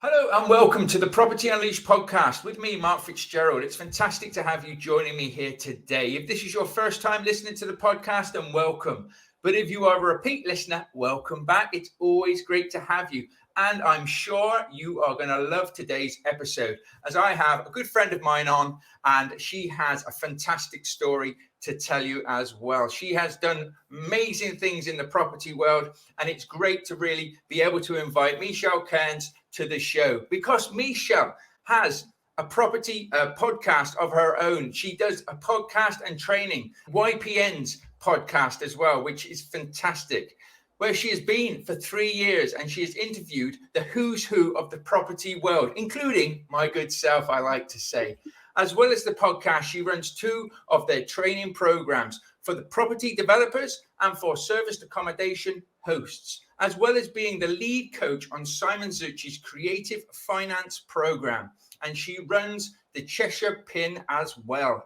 Hello and welcome to the Property Unleashed podcast with me, Mark Fitzgerald. It's fantastic to have you joining me here today. If this is your first time listening to the podcast, then welcome. But if you are a repeat listener, welcome back. It's always great to have you. And I'm sure you are going to love today's episode, as I have a good friend of mine on, and she has a fantastic story to tell you as well. She has done amazing things in the property world, and it's great to really be able to invite Michelle Cairns to the show, because Michelle has a property podcast of her own. She does a podcast and training, YPN's podcast as well, which is fantastic, where she has been for 3 years, and she has interviewed the who's who of the property world, including my good self, I like to say. As well as the podcast, she runs 2 of their training programs for the property developers and for serviced accommodation hosts, as well as being the lead coach on Simon Zucchi's creative finance program. And she runs the Cheshire Pin as well.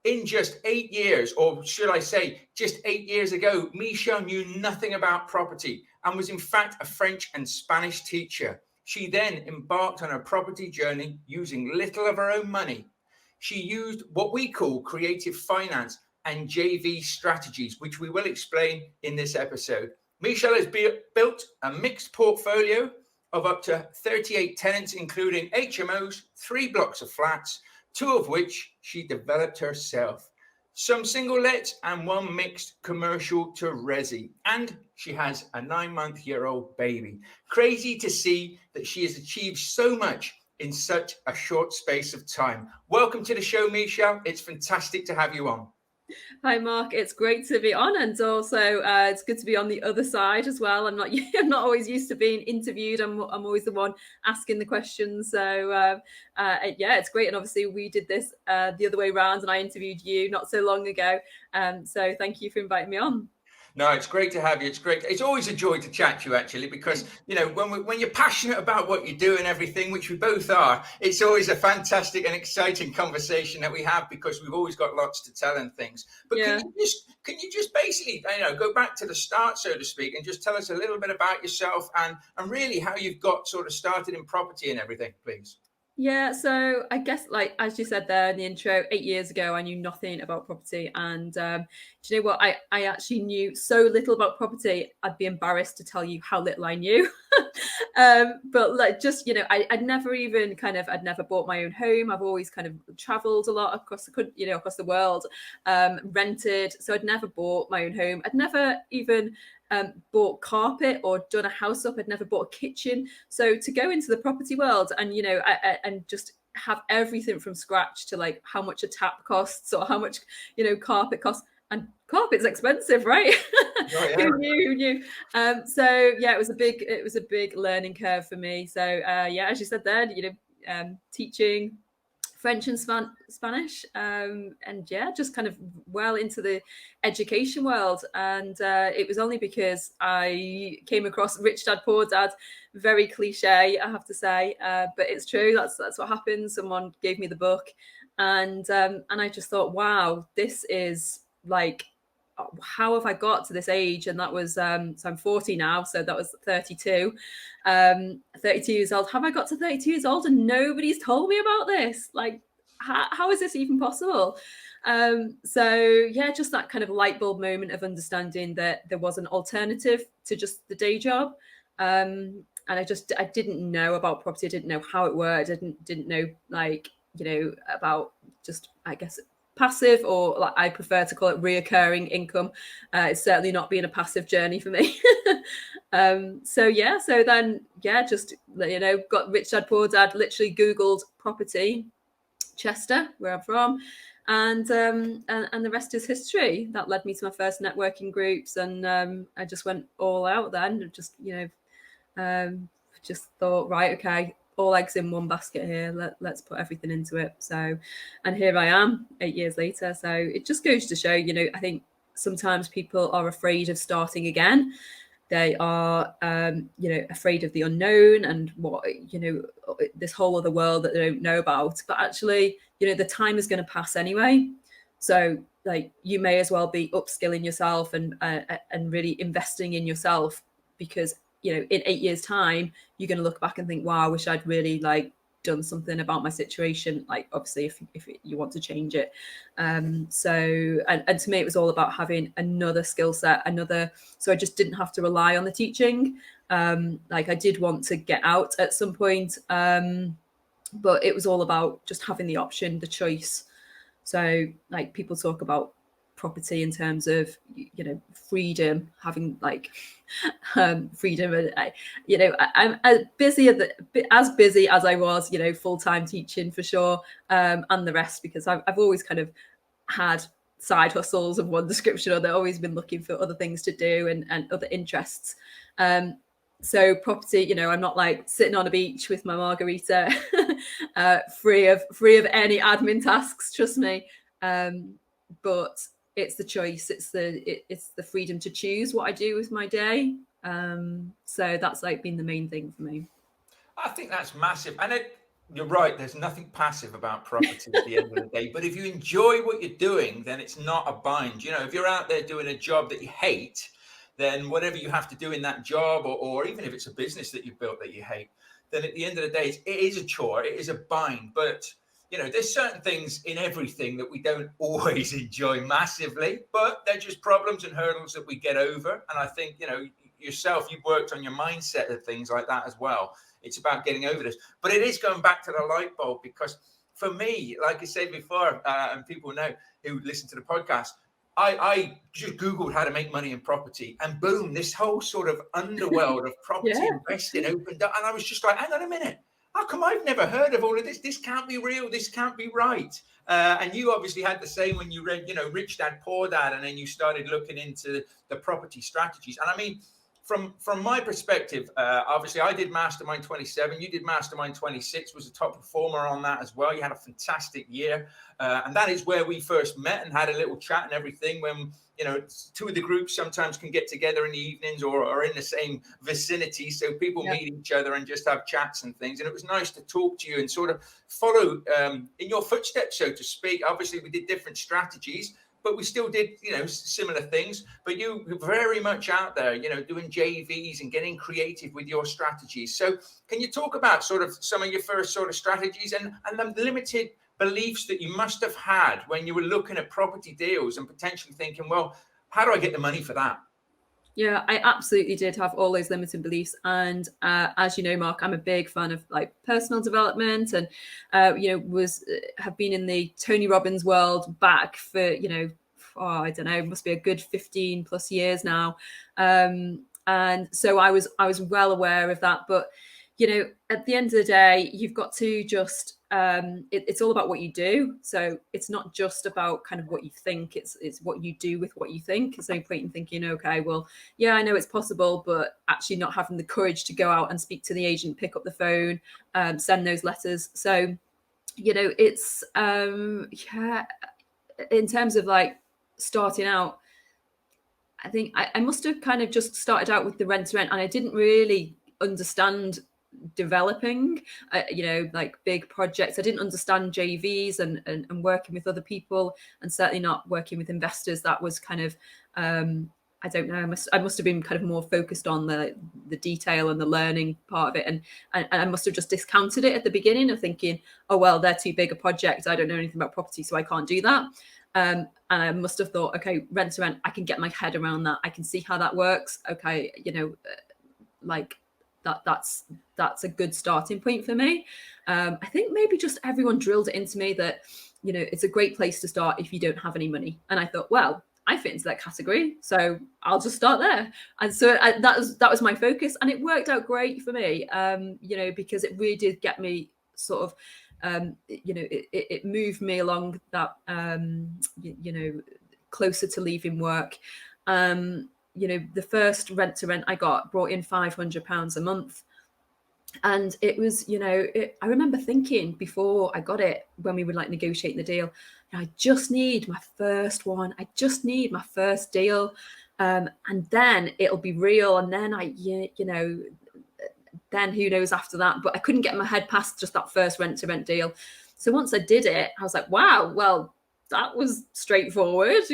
In just 8 years, or should I say just 8 years ago, Michelle knew nothing about property and was in fact a French and Spanish teacher. She then embarked on a property journey using little of her own money. She used what we call creative finance and JV strategies, which we will explain in this episode. Michelle has built a mixed portfolio of up to 38 tenants, including HMOs, 3 blocks of flats, 2 of which she developed herself, some single lets and 1 mixed commercial to resi. And she has a 9-month-old baby. Crazy to see that she has achieved so much in such a short space of time. Welcome to the show, Michelle. It's fantastic to have you on. Hi, Mark. It's great to be on, and also it's good to be on the other side as well. I'm not always used to being interviewed. I'm always the one asking the questions. So yeah, it's great. And obviously, we did this the other way around, and I interviewed you not so long ago. So thank you for inviting me on. No, it's great to have you. It's great. It's always a joy to chat to you, actually, because, you know, when you're passionate about what you do and everything, which we both are, it's always a fantastic and exciting conversation that we have, because we've always got lots to tell and things. But yeah. Can you just basically, go back to the start, so to speak, and just tell us a little bit about yourself and really how you've got sort of started in property and everything, please? Yeah, so I guess, like as you said there in the intro, 8 years ago, I knew nothing about property. And do you know what? I actually knew so little about property, I'd be embarrassed to tell you how little I knew. But like, just, I'd never even I'd never bought my own home. I've always kind of traveled a lot across the world, rented. So I'd never bought my own home. I'd never even bought carpet or done a house up. I'd never bought a kitchen. So to go into the property world and, and just have everything from scratch to like how much a tap costs or how much, carpet costs. And carpet's expensive, right? Oh, yeah. Who knew? So yeah, it was a big learning curve for me. So yeah, as you said there, teaching French and Spanish, and yeah, just kind of well into the education world. And it was only because I came across Rich Dad Poor Dad, very cliche, I have to say, but it's true. That's what happened. Someone gave me the book, and I just thought, wow, this is like, how have I got to this age? And that was so I'm 40 now, so that was 32. 32 years old. Have I got to 32 years old and nobody's told me about this? Like, how is this even possible? So yeah, just that kind of light bulb moment of understanding that there was an alternative to just the day job. And I didn't know about property. I didn't know how it worked. I didn't know, like, about just, I guess, passive, or like I prefer to call it reoccurring income. It's certainly not been a passive journey for me. So then just got Rich Dad Poor Dad, literally Googled property, Chester, where I'm from, and the rest is history. That led me to my first networking groups, and I just went all out then. Just thought, right, okay, all eggs in one basket here. Let's put everything into it. So, and here I am 8 years later. So it just goes to show, I think sometimes people are afraid of starting again. They are, afraid of the unknown and what, this whole other world that they don't know about. But actually, the time is going to pass anyway. So, like, you may as well be upskilling yourself and really investing in yourself, because in 8 years' time, you're going to look back and think, wow, I wish I'd really done something about my situation. Like, obviously, if you want to change it. So to me, it was all about having another skill set, so I just didn't have to rely on the teaching. I did want to get out at some point, but it was all about just having the option, the choice. So people talk about property in terms of freedom, having freedom, and I'm as busy as I was full-time teaching for sure, and the rest, because I've always kind of had side hustles of one description or other, always been looking for other things to do and other interests. So property, I'm not sitting on a beach with my margarita, free of any admin tasks, trust me. But it's the choice, it's the freedom to choose what I do with my day. So that's been the main thing for me. I think that's massive. And you're right, there's nothing passive about property at the end of the day. But if you enjoy what you're doing, then it's not a bind. If you're out there doing a job that you hate, then whatever you have to do in that job, or even if it's a business that you've built that you hate, then at the end of the day, it is a chore, it is a bind. But there's certain things in everything that we don't always enjoy massively, but they're just problems and hurdles that we get over. And I think, yourself, you've worked on your mindset of things like that as well. It's about getting over this. But it is going back to the light bulb, because for me, like I said before, and people know who listen to the podcast, I just Googled how to make money in property, and boom, this whole sort of underworld of property investing opened up. And I was just like, hang on a minute. How come I've never heard of all of this? This can't be real. This can't be right. And you obviously had the same when you read, Rich Dad, Poor Dad, and then you started looking into the property strategies. And I mean, from my perspective, obviously I did Mastermind 27. You did Mastermind 26, was a top performer on that as well. You had a fantastic year. And that is where we first met and had a little chat and everything, when, two of the groups sometimes can get together in the evenings or are in the same vicinity. So people meet each other and just have chats and things. And it was nice to talk to you and sort of follow in your footsteps, so to speak. Obviously, we did different strategies, but we still did, similar things. But you were very much out there, doing JVs and getting creative with your strategies. So can you talk about sort of some of your first sort of strategies and the limited beliefs that you must have had when you were looking at property deals and potentially thinking, well, how do I get the money for that? Yeah, I absolutely did have all those limiting beliefs. And as you know, Mark, I'm a big fan of personal development, and have been in the Tony Robbins world back for, I don't know, it must be a good 15 plus years now. And so I was well aware of that. But, at the end of the day, you've got to just, it's all about what you do. So it's not just about kind of what you think, it's what you do with what you think. There's no point in thinking, okay, well, yeah, I know it's possible, but actually not having the courage to go out and speak to the agent, pick up the phone, send those letters. So, it's, in terms of starting out, I think I must have kind of just started out with the rent to rent, and I didn't really understand developing big projects. I didn't understand JVs and working with other people, and certainly not working with investors. That was kind of I don't know, I must have been kind of more focused on the detail and the learning part of it, and I must have just discounted it at the beginning of thinking, oh well, they're too big a project, I don't know anything about property, so I can't do that. And I must have thought, okay, rent to rent, I can get my head around that, I can see how that works. Okay, that's a good starting point for me. I think maybe just everyone drilled it into me that, it's a great place to start if you don't have any money. And I thought, well, I fit into that category, so I'll just start there. And so that was my focus, and it worked out great for me, because it really did get me sort of, it moved me along that, closer to leaving work. The first rent to rent I got brought in £500 a month. And it was, I remember thinking before I got it, when we were negotiating the deal, I just need my first one. I just need my first deal. And then it'll be real. And then then who knows after that. But I couldn't get my head past just that first rent to rent deal. So once I did it, I was like, wow, well, that was straightforward,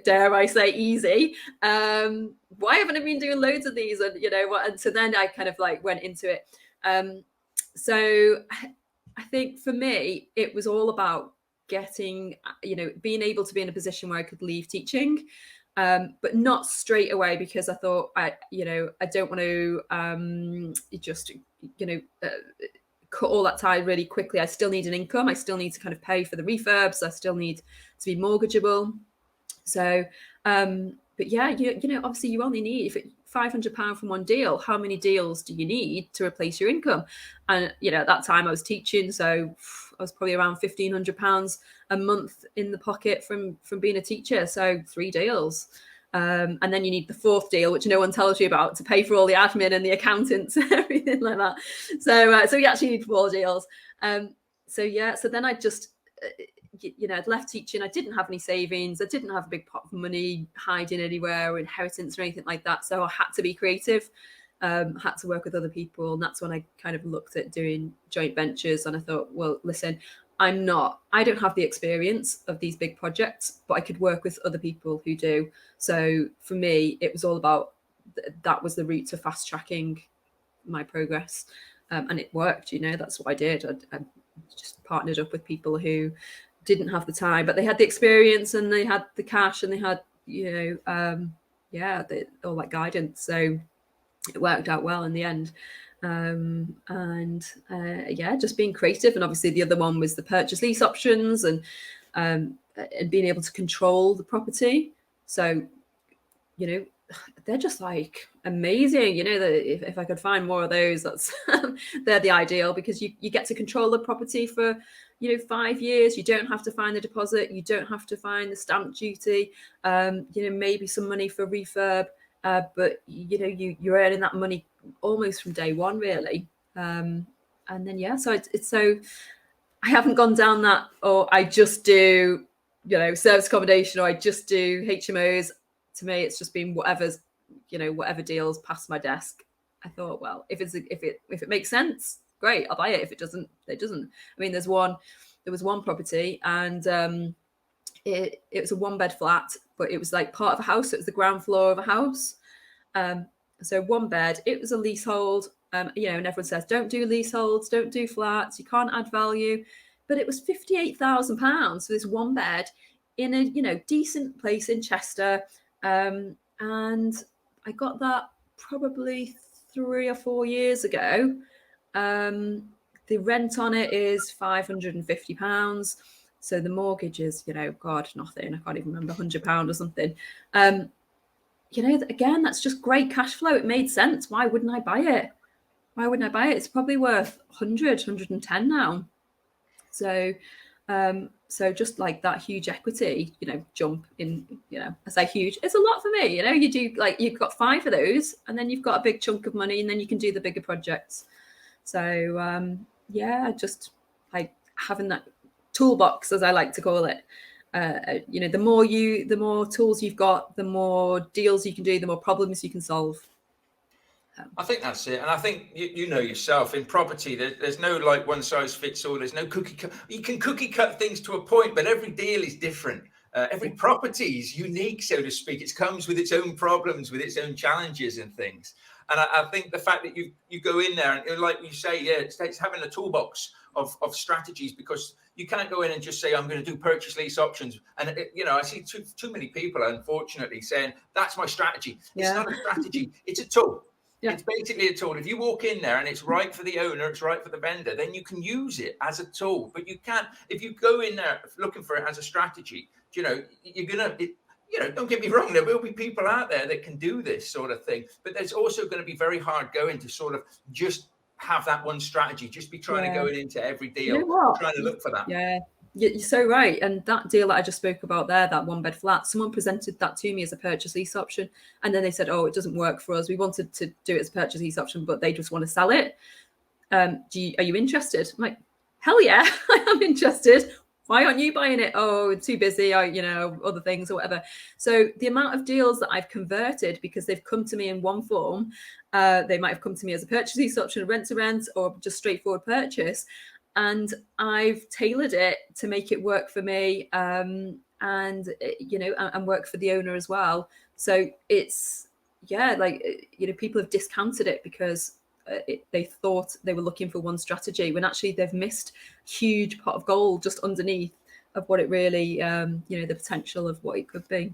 dare I say easy. Why haven't I been doing loads of these? And and so then I kind of like went into it. So I think for me, it was all about getting, being able to be in a position where I could leave teaching, but not straight away, because I thought I don't want to just, cut all that tie really quickly. I still need an income. I still need to kind of pay for the refurbs. I still need to be mortgageable. So, but yeah, obviously you only need, if £500 from one deal, how many deals do you need to replace your income? And at that time I was teaching, so I was probably around £1,500 a month in the pocket from being a teacher. So 3 deals. And then you need the 4th deal, which no one tells you about, to pay for all the admin and the accountants and everything like that. So you actually need 4 deals. So then I just, I'd left teaching. I didn't have any savings. I didn't have a big pot of money hiding anywhere, or inheritance or anything like that. So I had to be creative, had to work with other people. And that's when I kind of looked at doing joint ventures. And I thought, well, listen, I don't have the experience of these big projects, but I could work with other people who do. So for me, it was all about, that was the route to fast tracking my progress. And it worked, that's what I did. I just partnered up with people who didn't have the time, but they had the experience and they had the cash and they had, all that guidance. So it worked out well in the end. Just being creative. And obviously the other one was the purchase lease options and being able to control the property. So, they're just like amazing, that if I could find more of those, that's they're the ideal, because you get to control the property for 5 years. You don't have to find the deposit, you don't have to find the stamp duty, maybe some money for refurb, but you're earning that money almost from day one, really. And then so it's so I haven't gone down that, or I just do service accommodation, or I just do HMOs. To me, it's just been whatever deals past my desk. I thought, well, if it makes sense, great, I'll buy it. If it doesn't, it doesn't. I mean, there was one property, and it was a 1-bed flat, but it was like part of a house. So it was the ground floor of a house. So 1 bed, it was a leasehold, and everyone says, don't do leaseholds, don't do flats, you can't add value. But it was £58,000 for this 1 bed in a decent place in Chester. And I got that probably 3 or 4 years ago. The rent on it is £550. So the mortgage is, nothing. I can't even remember, £100 or something. Again, that's just great cash flow. It made sense. Why wouldn't I buy it? It's probably worth 110 now. So just like that huge equity, jump in, I say huge, it's a lot for me. You do, like, you've got 5 of those, and then you've got a big chunk of money, and then you can do the bigger projects. So just like having that toolbox, as I like to call it. The more tools you've got, the more deals you can do, the more problems you can solve. I think that's it. And I think you know yourself, in property, there's no like one size fits all. There's no cookie cut. You can cookie cut things to a point, but every deal is different. Every property is unique, so to speak. It comes with its own problems, with its own challenges and things. And I think the fact that you go in there and, like you say, it's having a toolbox of strategies, because you can't go in and just say, I'm going to do purchase lease options. And, I see too many people, unfortunately, saying that's my strategy. It's not a strategy. It's a tool. Yeah. It's basically a tool. If you walk in there and it's right for the owner, it's right for the vendor, then you can use it as a tool. But you can't, if you go in there looking for it as a strategy, you're going to, don't get me wrong, there will be people out there that can do this sort of thing. But there's also going to be very hard going to sort of just have that one strategy, just be trying to go into every deal, trying to look for that. Yeah. You're so right. And that deal that I just spoke about there, that 1-bed flat, someone presented that to me as a purchase lease option. And then they said, oh, it doesn't work for us. We wanted to do it as a purchase lease option, but they just want to sell it. Are you interested? I'm like, hell yeah, I am interested. Why aren't you buying it? Oh, it's too busy, other things or whatever. So the amount of deals that I've converted because they've come to me in one form, they might have come to me as a purchase lease option, rent to rent, or just straightforward purchase. And I've tailored it to make it work for me. And and and work for the owner as well. So it's people have discounted it because they thought they were looking for one strategy when actually they've missed a huge pot of gold just underneath of what it really the potential of what it could be.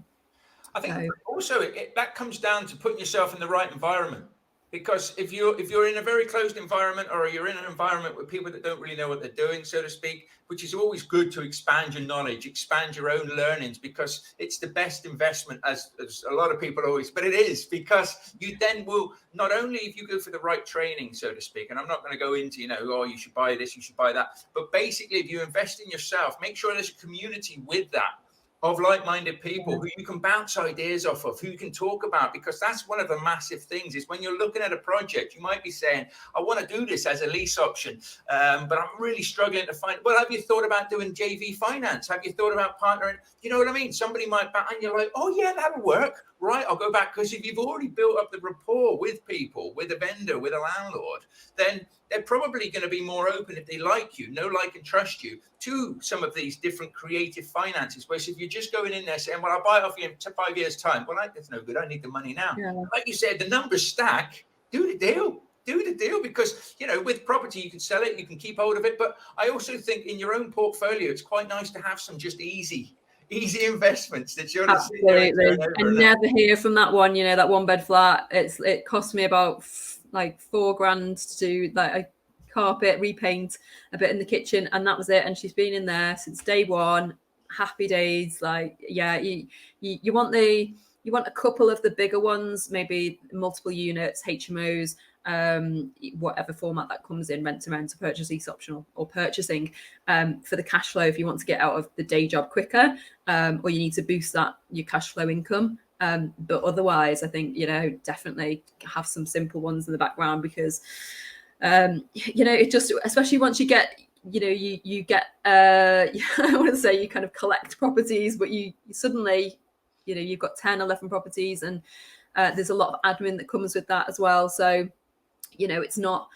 I think also that comes down to putting yourself in the right environment. Because if you're in a very closed environment, or you're in an environment with people that don't really know what they're doing, so to speak, which is always good to expand your knowledge, expand your own learnings, because it's the best investment, as a lot of people always, but it is, because you then will, not only if you go for the right training, so to speak, and I'm not going to go into, you should buy this, you should buy that, but basically if you invest in yourself, make sure there's a community with that, of like-minded people who you can bounce ideas off of, who you can talk about, because that's one of the massive things is when you're looking at a project, you might be saying, I want to do this as a lease option, but I'm really struggling to find, well, have you thought about doing JV finance? Have you thought about partnering? You know what I mean? Somebody might back and you're like, oh yeah, that'll work. Right, I'll go back, because if you've already built up the rapport with people, with a vendor, with a landlord, then they're probably going to be more open if they like you, know, like, and trust you to some of these different creative finances. Whereas if you're just going in there saying, well, I'll buy it off you in 5 years' time, well, that's no good. I need the money now. Yeah. Like you said, the numbers stack. Do the deal. Do the deal, because, with property, you can sell it, you can keep hold of it. But I also think in your own portfolio, it's quite nice to have some just easy investments that you're absolutely. I never hear from that one, that one bed flat. It cost me about like $4,000 to do like a carpet, repaint a bit in the kitchen, and that was it. And she's been in there since day one. Happy days. Like, yeah, you want a couple of the bigger ones, maybe multiple units, HMOs, whatever format that comes in, rent to rent, purchase, lease optional, or purchasing, for the cash flow if you want to get out of the day job quicker, or you need to boost your cash flow income. But otherwise, I think, definitely have some simple ones in the background, because, it just, especially once you get, you get, I want to say you kind of collect properties, but you suddenly, you've got 10, 11 properties, and there's a lot of admin that comes with that as well. So, it's not,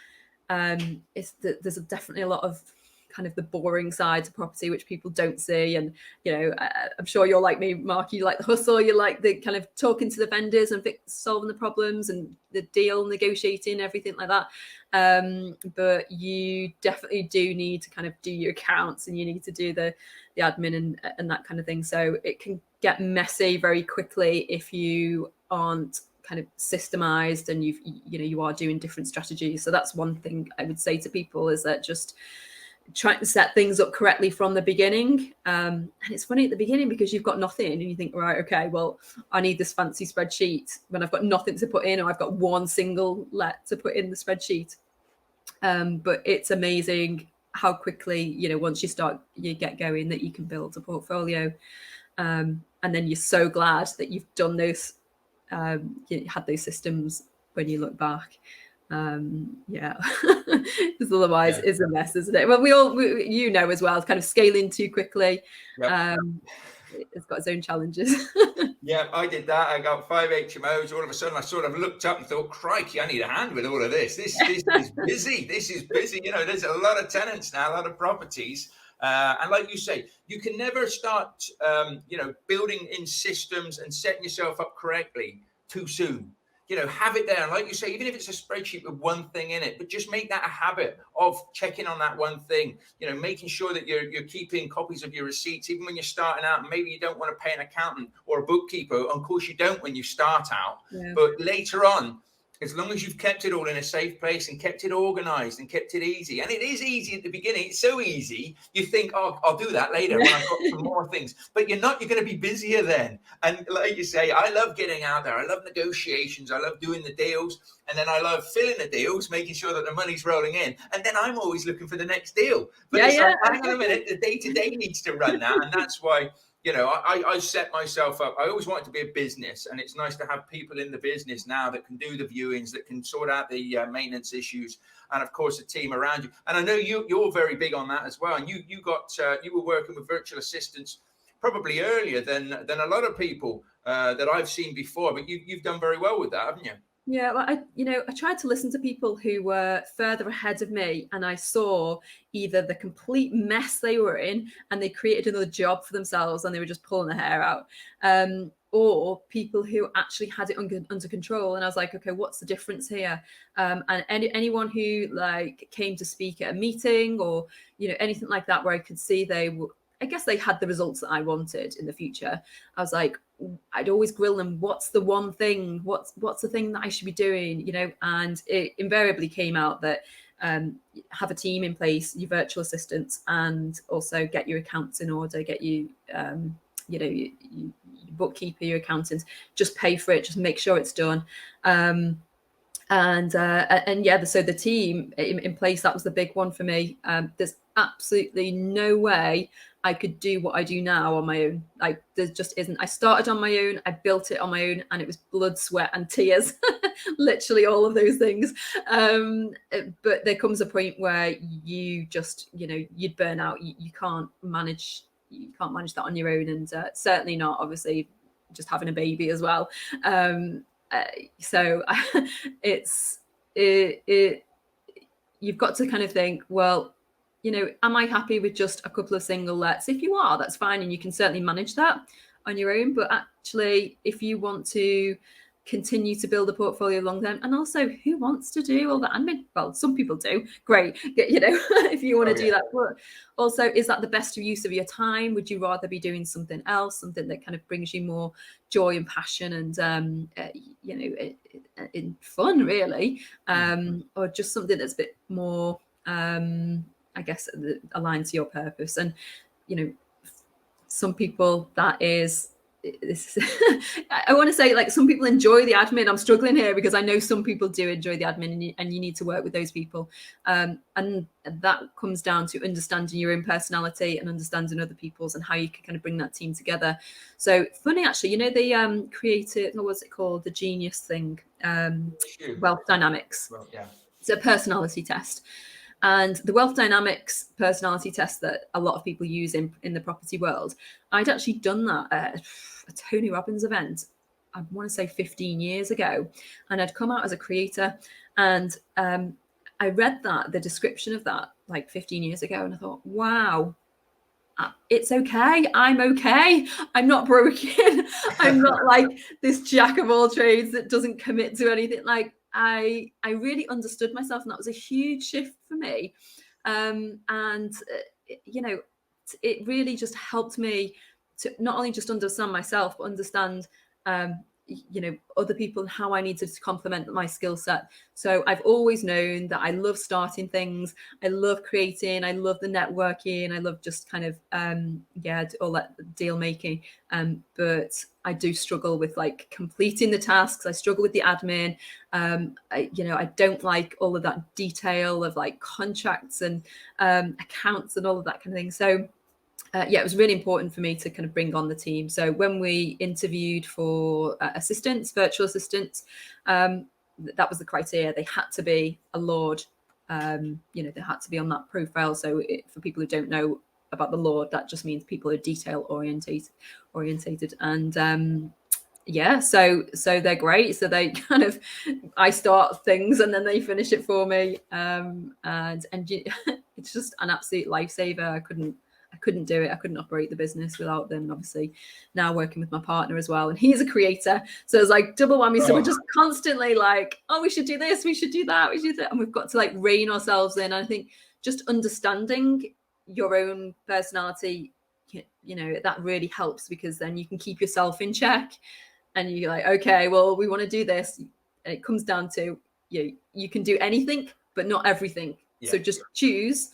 there's definitely a lot of kind of the boring side to property, which people don't see. And, I'm sure you're like me, Mark, you like the hustle, you like the kind of talking to the vendors and solving the problems and the deal negotiating, everything like that. But you definitely do need to kind of do your accounts, and you need to do the admin and that kind of thing. So it can get messy very quickly if you aren't kind of systemized and you are doing different strategies. So that's one thing I would say to people, is that just trying to set things up correctly from the beginning. And it's funny at the beginning, because you've got nothing and you think, right, okay, well, I need this fancy spreadsheet when I've got nothing to put in, or I've got one single let to put in the spreadsheet. But it's amazing how quickly, once you get going, that you can build a portfolio. And then you're so glad that you've done those, you had those systems when you look back. Because otherwise it's a mess, isn't it? Well, we as well, kind of scaling too quickly. Yep. It's got its own challenges. Yeah, I did that. I got 5 HMOs. All of a sudden, I sort of looked up and thought, crikey, I need a hand with all of this. This is busy. This is busy. There's a lot of tenants now, a lot of properties. And like you say, you can never start, building in systems and setting yourself up correctly too soon. Have it there. And like you say, even if it's a spreadsheet with one thing in it, but just make that a habit of checking on that one thing, making sure that you're keeping copies of your receipts, even when you're starting out. And maybe you don't want to pay an accountant or a bookkeeper. Of course, you don't when you start out. Yeah. But later on, as long as you've kept it all in a safe place and kept it organized and kept it easy. And it is easy at the beginning. It's so easy. You think, oh, I'll do that later when I've got some more things. But you're not. You're going to be busier then. And like you say, I love getting out there. I love negotiations. I love doing the deals. And then I love filling the deals, making sure that the money's rolling in. And then I'm always looking for the next deal. But like, hang on a minute, the day-to-day needs to run now. And that's why, I set myself up. I always wanted to be a business, and it's nice to have people in the business now that can do the viewings, that can sort out the maintenance issues, and of course a team around you. And I know you're very big on that as well. And you were working with virtual assistants probably earlier than a lot of people that I've seen before. But you've done very well with that, haven't you? Yeah, well, I tried to listen to people who were further ahead of me, and I saw either the complete mess they were in, and they created another job for themselves, and they were just pulling their hair out, or people who actually had it under control. And I was like, okay, what's the difference here? And anyone who like came to speak at a meeting or anything like that, where I could see I guess they had the results that I wanted in the future. I was like, I'd always grill them. What's the one thing? What's the thing that I should be doing? And it invariably came out that have a team in place, your virtual assistants, and also get your accounts in order. Get your your bookkeeper, your accountant. Just pay for it. Just make sure it's done. And yeah, so the team in place, that was the big one for me. There's absolutely no way I could do what I do now on my own. Like, there just isn't. I started on my own, I built it on my own, and it was blood, sweat, and tears, literally all of those things. But there comes a point where you just, you'd burn out. You can't manage that on your own, and certainly not, obviously, just having a baby as well. So you've got to kind of think, well, am I happy with just a couple of single lets? If you are, that's fine, and you can certainly manage that on your own. But actually, if you want to continue to build a portfolio long term, and also, who wants to do all the admin? Well, some people do. Great, if you want to do that. But also, is that the best use of your time? Would you rather be doing something else, something that kind of brings you more joy and passion and in fun, really, or just something that's a bit more I guess aligned to your purpose? And some people, that is this I want to say, like, some people enjoy the admin. I'm struggling here because I know some people do enjoy the admin, and you need to work with those people, and that comes down to understanding your own personality and understanding other people's, and how you can kind of bring that team together. So funny, actually, they created, what was it called, the genius thing, wealth dynamics. Well, yeah, it's a personality test. And the wealth dynamics personality test that a lot of people use in the property world, I'd actually done that at a Tony Robbins event, I want to say 15 years ago. And I'd come out as a creator, and I read the description of that like 15 years ago, and I thought, wow, it's okay. I'm okay. I'm not broken. I'm not like this jack of all trades that doesn't commit to anything. Like, I really understood myself, and that was a huge shift for me. It really just helped me to not only just understand myself, but understand other people and how I need to complement my skill set. So I've always known that I love starting things, I love creating, I love the networking, I love just kind of all that deal making, but I do struggle with like completing the tasks. I struggle with the admin. I don't like all of that detail of like contracts and accounts and all of that kind of thing. So it was really important for me to kind of bring on the team. So when we interviewed for assistants, virtual assistants, that was the criteria. They had to be a Lord. They had to be on that profile. So for people who don't know about the Lord, that just means people are detail orientated. And so they're great. So they kind of, I start things and then they finish it for me. And it's just an absolute lifesaver. I couldn't do it. I couldn't operate the business without them. And obviously now working with my partner as well, and he's a creator, so it's like double whammy. So we're just constantly like, oh, we should do this, we should do that, we should do that. And we've got to like rein ourselves in. I think just understanding your own personality, that really helps, because then you can keep yourself in check, and you're like, okay, well, we want to do this. And it comes down to you can do anything but not everything. So just choose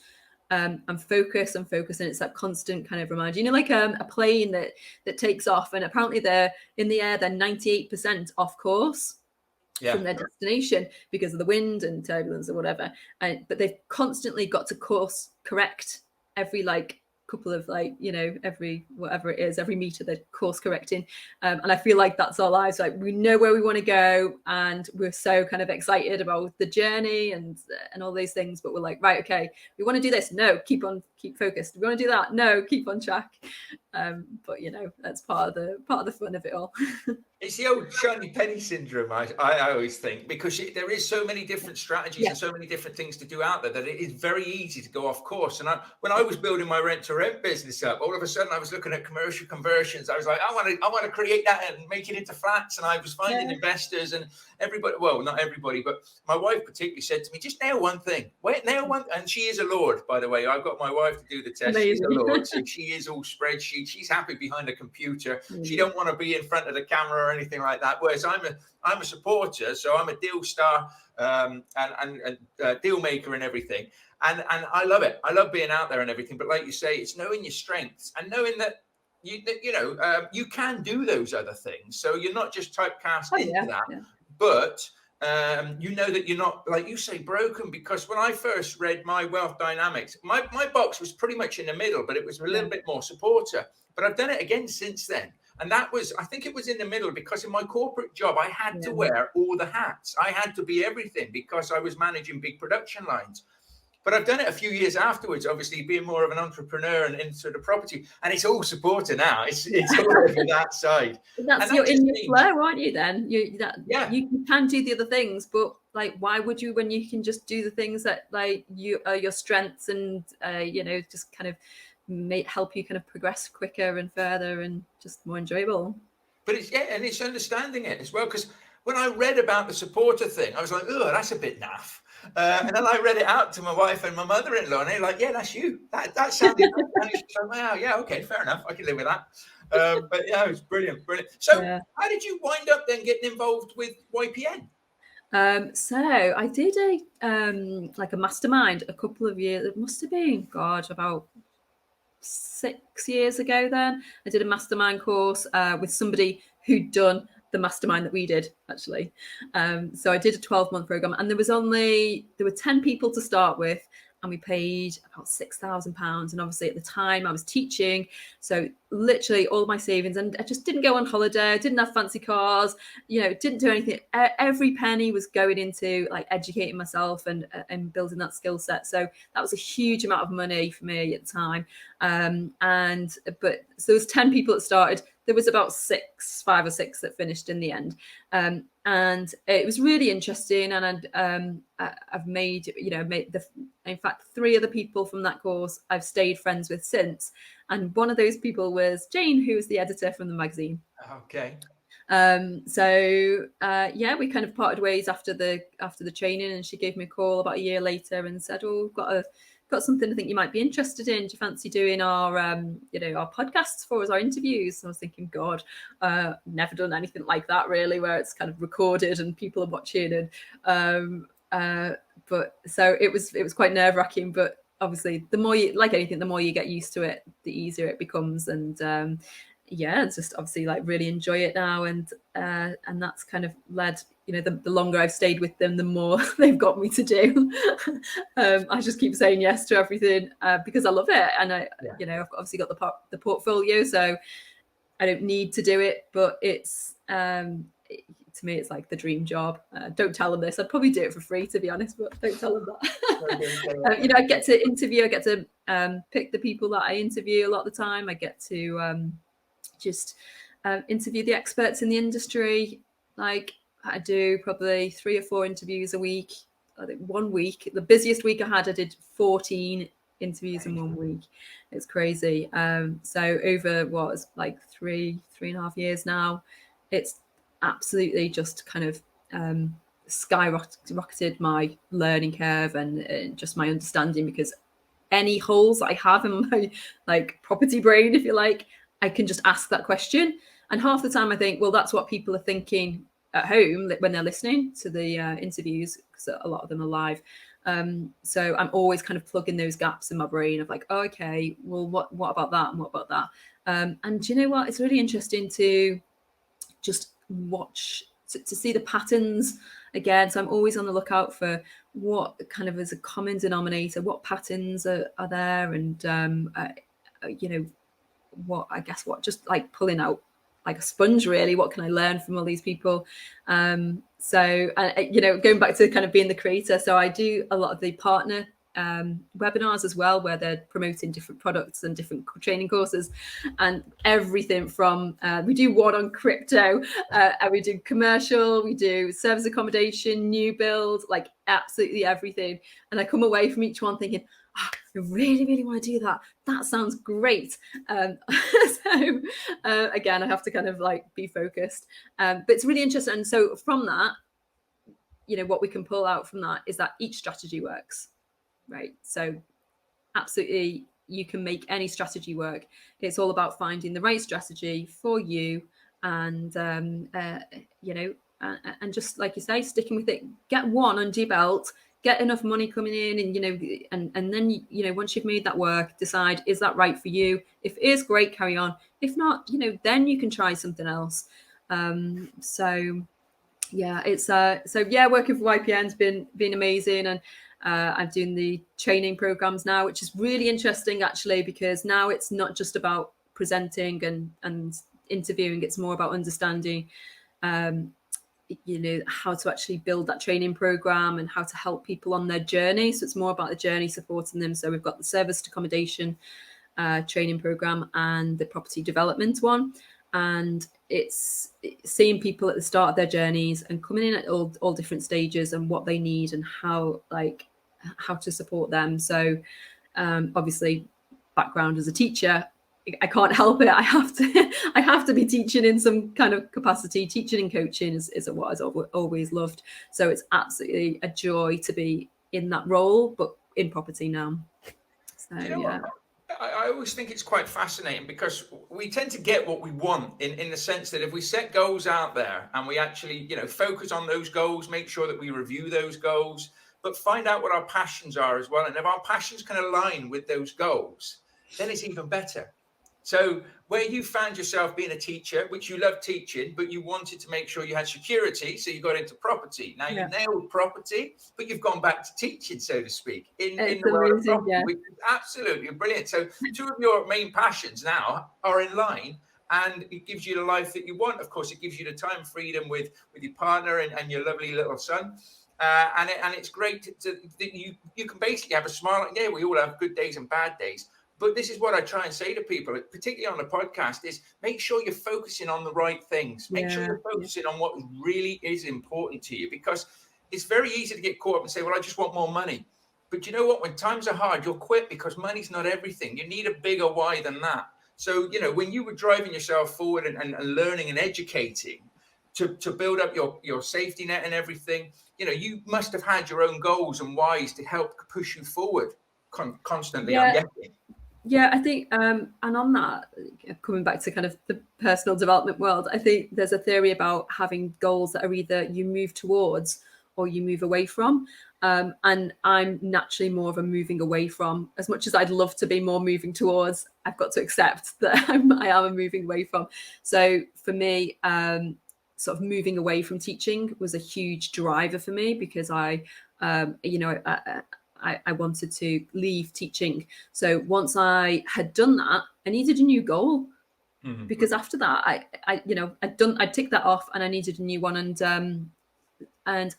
and focus. And it's that constant kind of reminder, like a plane that takes off, and apparently they're in the air, they're 98% off course from their destination because of the wind and turbulence or whatever, but they've constantly got to course correct every like couple of every whatever it is, every meter they're course correcting, and I feel like that's our lives. Like, we know where we want to go, and we're so kind of excited about the journey and all these things, but we're like, right, okay, we want to do this, no, keep focused. We want to do that, no, keep on track. But that's part of the fun of it all. It's the old shiny penny syndrome, I always think, because there is so many different strategies and so many different things to do out there that it is very easy to go off course. And when I was building my rent-to-rent business up, all of a sudden I was looking at commercial conversions. I was like, I want to create that and make it into flats. And I was finding investors and everybody, well, not everybody, but my wife particularly said to me, just nail one thing. Nail one. And she is a lord, by the way. I've got my wife to do the test. Amazing. She's a lord. So she is all spreadsheets. She's happy behind a computer. She don't want to be in front of the camera or anything like that. Whereas I'm a supporter, so I'm a deal star and deal maker and everything. And I love it. I love being out there and everything. But like you say, it's knowing your strengths and knowing that you can do those other things. So you're not just typecast into that, but you know that you're not, like you say, broken. Because when I first read My Wealth Dynamics, my box was pretty much in the middle, but it was a little bit more supporter. But I've done it again since then. And that was, I think it was in the middle, because in my corporate job, I had to wear all the hats. I had to be everything because I was managing big production lines. But I've done it a few years afterwards, obviously being more of an entrepreneur and into the property. And it's all supporter now. It's all over that side. That's you're in your flow, aren't you then? You can do the other things, but like, why would you when you can just do the things that like you are your strengths and, just kind of help you kind of progress quicker and further and just more enjoyable. But it's understanding it as well, because when I read about the supporter thing, I was like, oh, that's a bit naff. And then I read it out to my wife and my mother-in-law, and they're like, yeah, that's you. That sounded like, wow, yeah, okay, fair enough, I can live with that. But yeah, it was brilliant. So how did you wind up then getting involved with YPN? So I did a mastermind a couple of years. It must have been about 6 years ago. Then I did a mastermind course with somebody who'd done the mastermind that we did, actually. So I did a 12-month program, and there were 10 people to start with, and we paid about £6,000. And obviously at the time I was teaching, so literally all my savings, and I just didn't go on holiday. I didn't have fancy cars, didn't do anything. Every penny was going into like educating myself and building that skill set. So that was a huge amount of money for me at the time. But so there was 10 people that started. There was about 5 or 6 that finished in the end. And it was really interesting. And I've made, in fact, 3 other people from that course I've stayed friends with since. And one of those people was Jane, who was the editor from the magazine. Okay. We kind of parted ways after the training, and she gave me a call about a year later and said, oh, got something I think you might be interested in. Do you fancy doing our podcasts for us, our interviews? And I was thinking, God, never done anything like that really, where it's kind of recorded and people are watching. And but so it was quite nerve-wracking. But obviously, the more you, like anything, the more you get used to it, the easier it becomes. And it's just obviously like really enjoy it now. And that's kind of led. The longer I've stayed with them, the more they've got me to do. I just keep saying yes to everything because I love it, and I've obviously got the portfolio, so I don't need to do it. But it's to me, it's like the dream job. Don't tell them this. I'd probably do it for free, to be honest, but don't tell them that. I get to interview. I get to pick the people that I interview a lot of the time. I get to interview the experts in the industry. Like, I do probably 3 or 4 interviews a week. I think 1 week, the busiest week I did 14 interviews in 1 week. It's crazy. So over what is like 3.5 years now, it's absolutely just kind of skyrocketed my learning curve and just my understanding, because any holes I have in my like property brain, if you like, I can just ask that question. And half the time I think, well, that's what people are thinking at home when they're listening to the interviews, because a lot of them are live. So I'm always kind of plugging those gaps in my brain of like, oh, okay, well, what about that and what about that? And do you know what? It's really interesting to just watch, to see the patterns again. So I'm always on the lookout for what kind of is a common denominator, what patterns are there, and what just like pulling out like a sponge, really. What can I learn from all these people? Going back to kind of being the creator. So I do a lot of the partner webinars as well, where they're promoting different products and different training courses, and everything from we do one on crypto, and we do commercial, we do service accommodation, new build, like absolutely everything. And I come away from each one thinking, I really, really want to do that. That sounds great. So again, I have to kind of like be focused. But it's really interesting. And so from that, what we can pull out from that is that each strategy works, right? So absolutely, you can make any strategy work. It's all about finding the right strategy for you, and and just like you say, sticking with it. Get one under your belt, get enough money coming in, and then once you've made that work, decide, is that right for you? If it is, great, carry on. If not, then you can try something else. So yeah, it's working for YPN's been amazing, and I'm doing the training programs now, which is really interesting actually, because now it's not just about presenting and interviewing, it's more about understanding how to actually build that training program and how to help people on their journey. So it's more about the journey, supporting them. So we've got the service accommodation training program and the property development one, and it's seeing people at the start of their journeys and coming in at all different stages and what they need and how to support them. So obviously, background as a teacher, I can't help it. I have to be teaching in some kind of capacity. Teaching and coaching is what I've always loved. So it's absolutely a joy to be in that role, but in property now. So yeah. I always think it's quite fascinating, because we tend to get what we want in the sense that if we set goals out there and we actually, focus on those goals, make sure that we review those goals, but find out what our passions are as well. And if our passions can align with those goals, then it's even better. So where you found yourself being a teacher, which you love teaching, but you wanted to make sure you had security, so you got into property. Now you nailed property, but you've gone back to teaching, so to speak, in the world of property, which is absolutely brilliant. So two of your main passions now are in line, and it gives you the life that you want. Of course, it gives you the time freedom with your partner and your lovely little son. And it's great that you can basically have a smile. Yeah, we all have good days and bad days. But this is what I try and say to people, particularly on the podcast, is make sure you're focusing on the right things. Make sure you're focusing on what really is important to you, because it's very easy to get caught up and say, well, I just want more money. But you know what? When times are hard, you'll quit, because money's not everything. You need a bigger why than that. So, when you were driving yourself forward and learning and educating to build up your safety net and everything, you must have had your own goals and whys to help push you forward constantly, I'm guessing. Yeah, I think, and on that, coming back to kind of the personal development world, I think there's a theory about having goals that are either you move towards or you move away from. And I'm naturally more of a moving away from. As much as I'd love to be more moving towards, I've got to accept that I am a moving away from. So for me, sort of moving away from teaching was a huge driver for me, because I wanted to leave teaching. So once I had done that, I needed a new goal, because after that, I'd ticked that off, and I needed a new one. And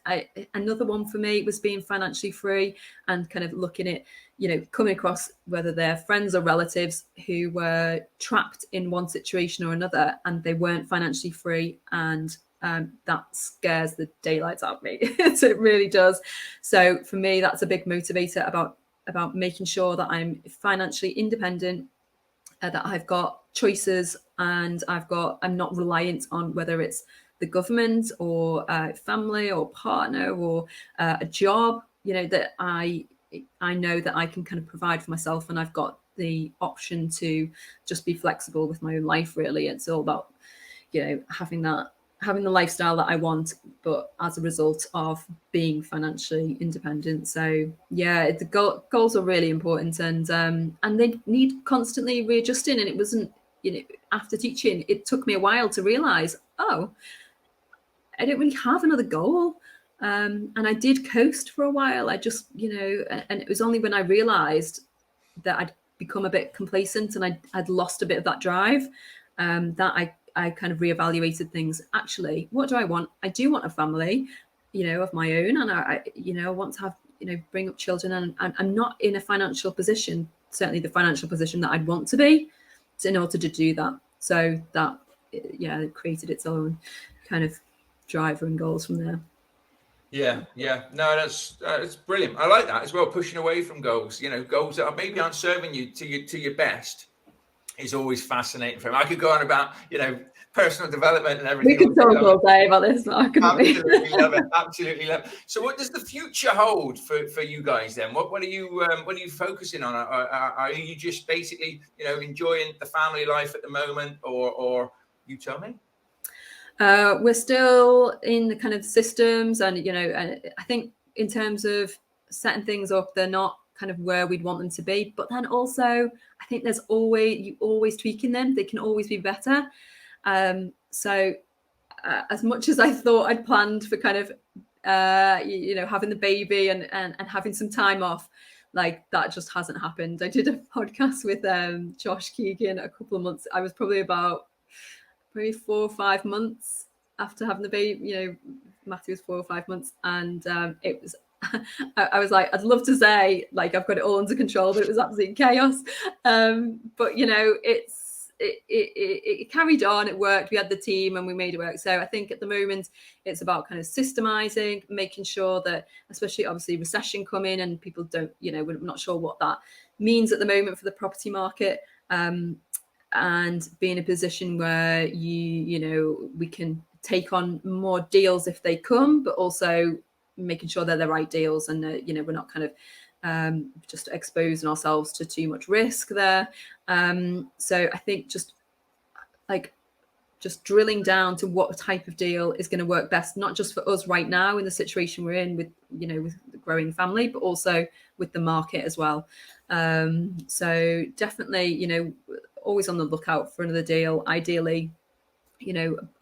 another one for me was being financially free, and kind of looking at, coming across whether they're friends or relatives who were trapped in one situation or another, and they weren't financially free, and that scares the daylights out of me. So it really does. So for me, that's a big motivator about making sure that I'm financially independent, that I've got choices, and I'm not reliant on whether it's the government or family or partner or a job, that I know that I can kind of provide for myself, and I've got the option to just be flexible with my own life. Really, it's all about having the lifestyle that I want, but as a result of being financially independent. So yeah, the goals are really important, and they need constantly readjusting. And it wasn't, after teaching, it took me a while to realize, I don't really have another goal. And I did coast for a while. I just, and it was only when I realized that I'd become a bit complacent and I'd lost a bit of that drive, that I kind of reevaluated things. Actually, what do I want? I do want a family, of my own, and I want to have bring up children, and I'm not in a financial position, certainly the financial position that I'd want to be, in order to do that. So that, it created its own kind of driver and goals from there. Yeah. No, that's brilliant. I like that as well. Pushing away from goals, goals that maybe aren't serving you to your best is always fascinating for me. I could go on about, personal development and everything. We could talk all day about this, Mark, couldn't we? Absolutely love it. Absolutely love it. So what does the future hold for you guys then? What are you focusing on? Are you just basically, enjoying the family life at the moment, or you tell me? We're still in the kind of systems, and I think in terms of setting things up, they're not kind of where we'd want them to be. But then also, I think you're always tweaking them. They can always be better. So as much as I thought I'd planned for kind of having the baby and having some time off, like that just hasn't happened. I did a podcast with Josh Keegan a couple of months. I was probably 4 or 5 months after having the baby. Matthew was 4 or 5 months, and it was I was like, I'd love to say like I've got it all under control, but it was absolute chaos. But it carried on, it worked, we had the team and we made it work. So I think at the moment it's about kind of systemizing, making sure that, especially obviously recession coming and people don't, we're not sure what that means at the moment for the property market, and be in a position where we can take on more deals if they come, but also making sure they're the right deals, and we're not kind of just exposing ourselves to too much risk there. So I think just drilling down to what type of deal is going to work best, not just for us right now in the situation we're in with the growing family, but also with the market as well. So definitely, always on the lookout for another deal, ideally,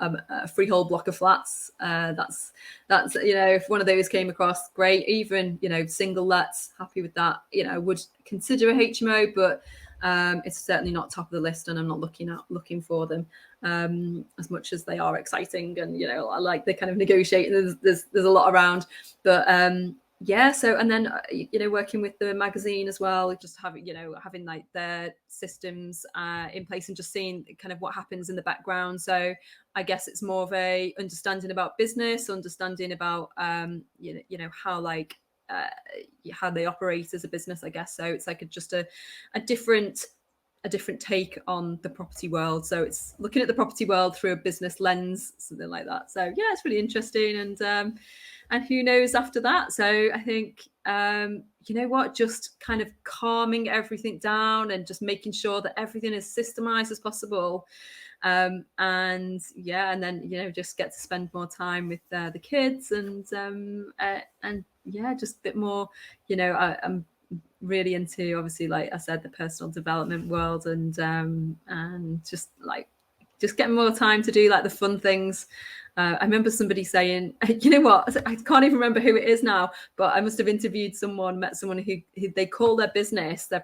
a freehold block of flats. That's if one of those came across, great. Even single lets, happy with that. I would consider a HMO, but it's certainly not top of the list, and I'm not looking for them as much as they are exciting. And I like the kind of negotiating. There's a lot around, but so, and then working with the magazine as well, just having like their systems in place and just seeing kind of what happens in the background. So I guess it's more of a understanding about business, understanding about how they operate as a business, I guess. So it's like just a different take on the property world. So it's looking at the property world through a business lens, something like that. So yeah, it's really interesting, and who knows after that. So I think, just kind of calming everything down and just making sure that everything is systemized as possible. And then, just get to spend more time with the kids and just a bit more, I'm really into, obviously, like I said, the personal development world, and just getting more time to do like the fun things. I remember somebody saying, you know what, I can't even remember who it is now, but I must have met someone who they call their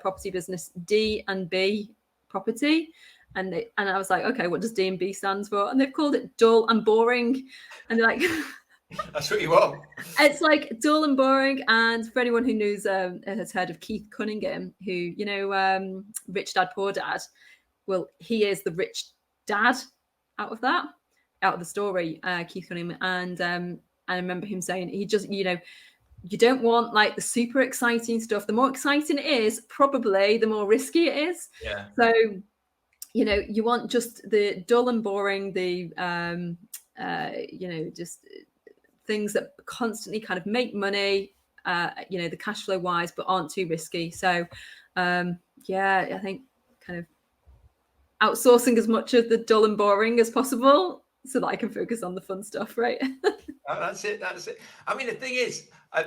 property business D&B property. And I was like, okay, what does D&B stands for? And they've called it dull and boring. And they're like, that's what you want. It's like dull and boring. And for anyone who knows, has heard of Keith Cunningham, who, Rich Dad, Poor Dad, well, he is the rich dad out of the story, Keith Cunningham. And I remember him saying, he just, you don't want like the super exciting stuff. The more exciting it is, probably the more risky it is. Yeah. So, you want just the dull and boring, the, just things that constantly kind of make money, the cash flow wise, but aren't too risky. So, I think kind of outsourcing as much of the dull and boring as possible so that I can focus on the fun stuff, right? That's it. I mean, the thing is, I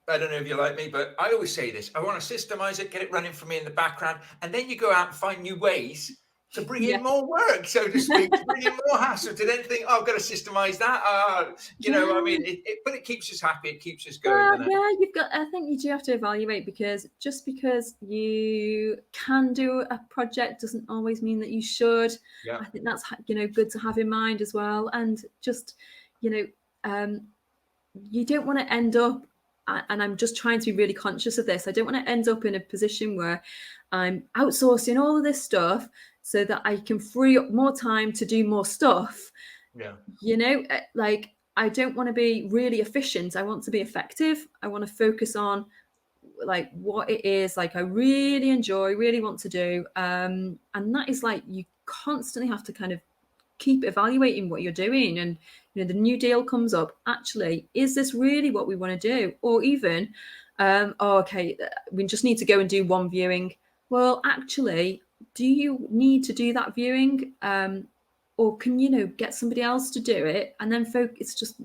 don't know if you're like me, but I always say this. I want to systemize it, get it running for me in the background, and then you go out and find new ways to bring in more work, so to speak, to bring in more hassle, to then think, oh, I've got to systemize that. I mean, but it keeps us happy, it keeps us going. I think you do have to evaluate, because just because you can do a project doesn't always mean that you should. Yeah. I think that's, good to have in mind as well. And just, you don't want to end up and I'm just trying to be really conscious of this. I don't want to end up in a position where I'm outsourcing all of this stuff so that I can free up more time to do more stuff. Yeah. Like, I don't want to be really efficient. I want to be effective. I want to focus on like what it is like I really enjoy, really want to do. And that is like, you constantly have to kind of keep evaluating what you're doing. And the new deal comes up, actually, is this really what we want to do? Or even okay, we just need to go and do one viewing. Well, actually, do you need to do that viewing, or can get somebody else to do it? And then it's just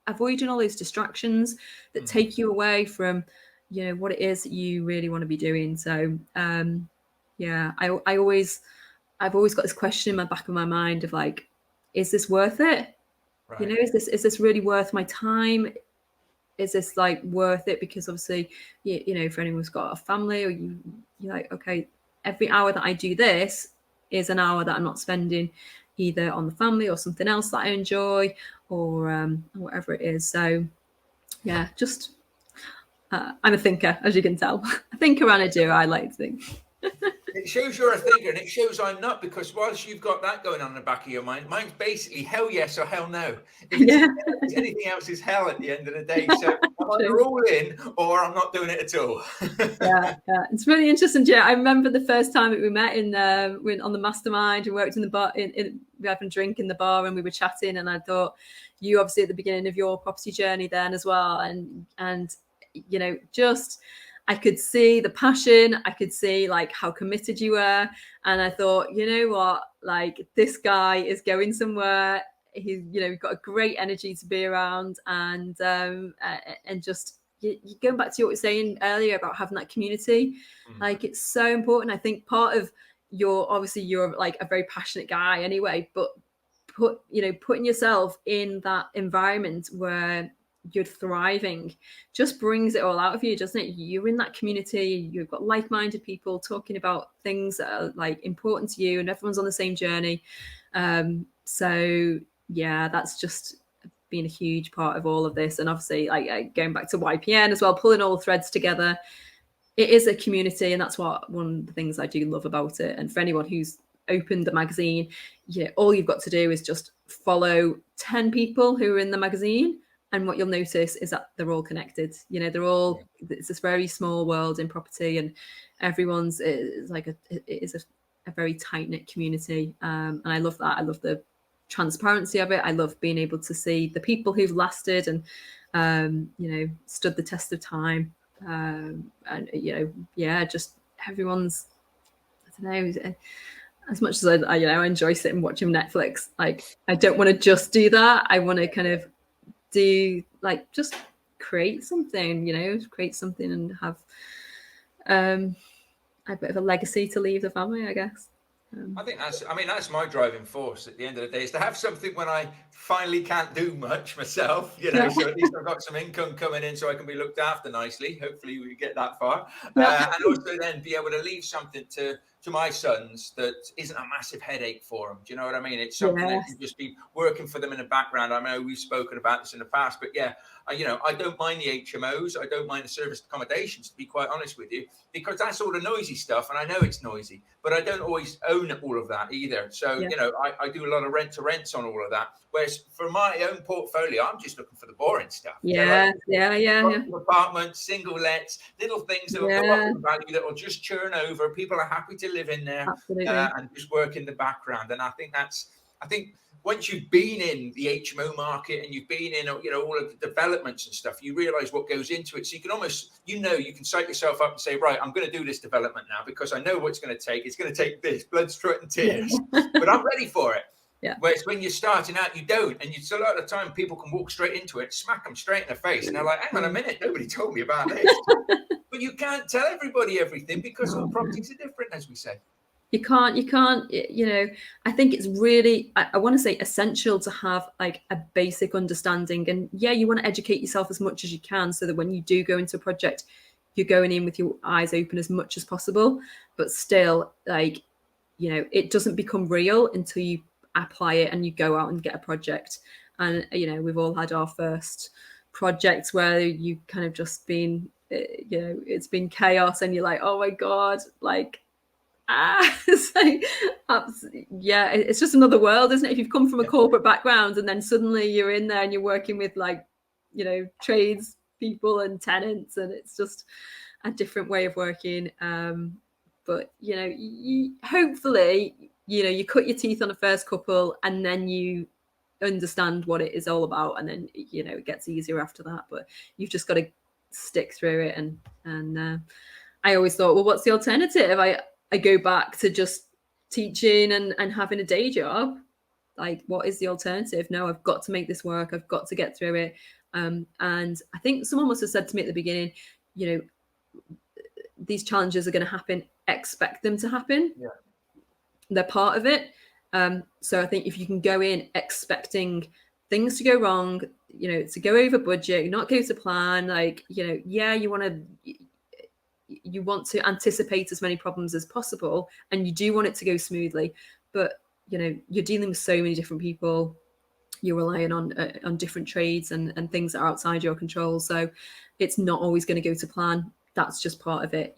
avoiding all those distractions that take you away from what it is that you really want to be doing. So yeah, I've always got this question in my back of my mind of like, is this worth it? Right. Is this really worth my time? Is this like worth it? Because obviously, for anyone who's got a family, or you're like, okay, every hour that I do this is an hour that I'm not spending either on the family or something else that I enjoy, or whatever it is. So yeah, just I'm a thinker, as you can tell. A thinker and a doer, I like to think. It shows you're a thinker, and it shows I'm not, because whilst you've got that going on in the back of your mind, mine's basically hell yes or hell no. If it's anything else is hell at the end of the day. So I'm either all in or I'm not doing it at all. yeah, it's really interesting. Yeah, I remember the first time that we met on the mastermind. We worked in the bar, we had a drink in the bar, and we were chatting. And I thought, you obviously at the beginning of your property journey then as well, and just, I could see the passion. I could see like how committed you were. And I thought, you know what, like, this guy is going somewhere. He's, got a great energy to be around. And just you going back to what we were saying earlier about having that community, like, it's so important. I think part of you're like a very passionate guy anyway, but putting yourself in that environment where you're thriving just brings it all out of you, doesn't it? You're in that community, you've got like-minded people talking about things that are like important to you, and everyone's on the same journey. So yeah, that's just been a huge part of all of this. And obviously, like, going back to YPN as well, pulling all the threads together, it is a community, and that's one of the things I do love about it. And for anyone who's opened the magazine, all you've got to do is just follow 10 people who are in the magazine, and what you'll notice is that they're all connected. They're all, it's this very small world in property, and everyone's is like it is a very tight-knit community. And I love that. I love the transparency of it. I love being able to see the people who've lasted and stood the test of time. And just everyone's, I don't know, as much as I enjoy sitting watching Netflix, like, I don't want to just do that. I want to kind of do, like, just create something, and have a bit of a legacy to leave the family, I guess. I think that's my driving force at the end of the day, is to have something when I finally can't do much myself, so at least I've got some income coming in so I can be looked after nicely. Hopefully we get that far. And also then be able to leave something to my sons that isn't a massive headache for them. Do you know what I mean? It's something that can just be working for them in the background. I know we've spoken about this in the past, but I don't mind the HMOs. I don't mind the service accommodations, to be quite honest with you, because that's all the noisy stuff. And I know it's noisy, but I don't always own all of that either. So, I do a lot of rent to rents on all of that. Whereas for my own portfolio, I'm just looking for the boring stuff. Yeah. Apartments, single lets, little things that will go up in value, that will just churn over. People are happy to live in there and just work in the background. And I think once you've been in the HMO market and you've been in, all of the developments and stuff, you realize what goes into it. So you can almost, you can psych yourself up and say, right, I'm going to do this development now because I know what it's going to take. It's going to take this, blood, sweat and tears, but I'm ready for it. Yeah. Whereas when you're starting out, you don't. And so a lot of the time people can walk straight into it, smack them straight in the face. And they're like, hang on a minute, nobody told me about this. But you can't tell everybody everything, because all properties are different, as we say. You can't, I think it's really, I want to say, essential to have like a basic understanding. And you want to educate yourself as much as you can, so that when you do go into a project, you're going in with your eyes open as much as possible. But still, like, it doesn't become real until you apply it and you go out and get a project. And, we've all had our first projects where you kind of just been, it's been chaos and you're like, oh my God, like, it's like, yeah, it's just another world, isn't it? If you've come from a corporate background and then suddenly you're in there and you're working with like, trades people and tenants, and it's just a different way of working. But hopefully, you cut your teeth on the first couple and then you understand what it is all about, and then it gets easier after that. But you've just got to stick through it. And I always thought, well, what's the alternative? I go back to just teaching and having a day job. Like, what is the alternative? No, I've got to make this work. I've got to get through it. And I think someone must have said to me at the beginning, these challenges are going to happen. Expect them to happen. Yeah. They're part of it. So I think if you can go in expecting things to go wrong, to go over budget, not go to plan, like, you want to anticipate as many problems as possible, and you do want it to go smoothly, but you're dealing with so many different people, you're relying on different trades and things that are outside your control, so it's not always going to go to plan. That's just part of it.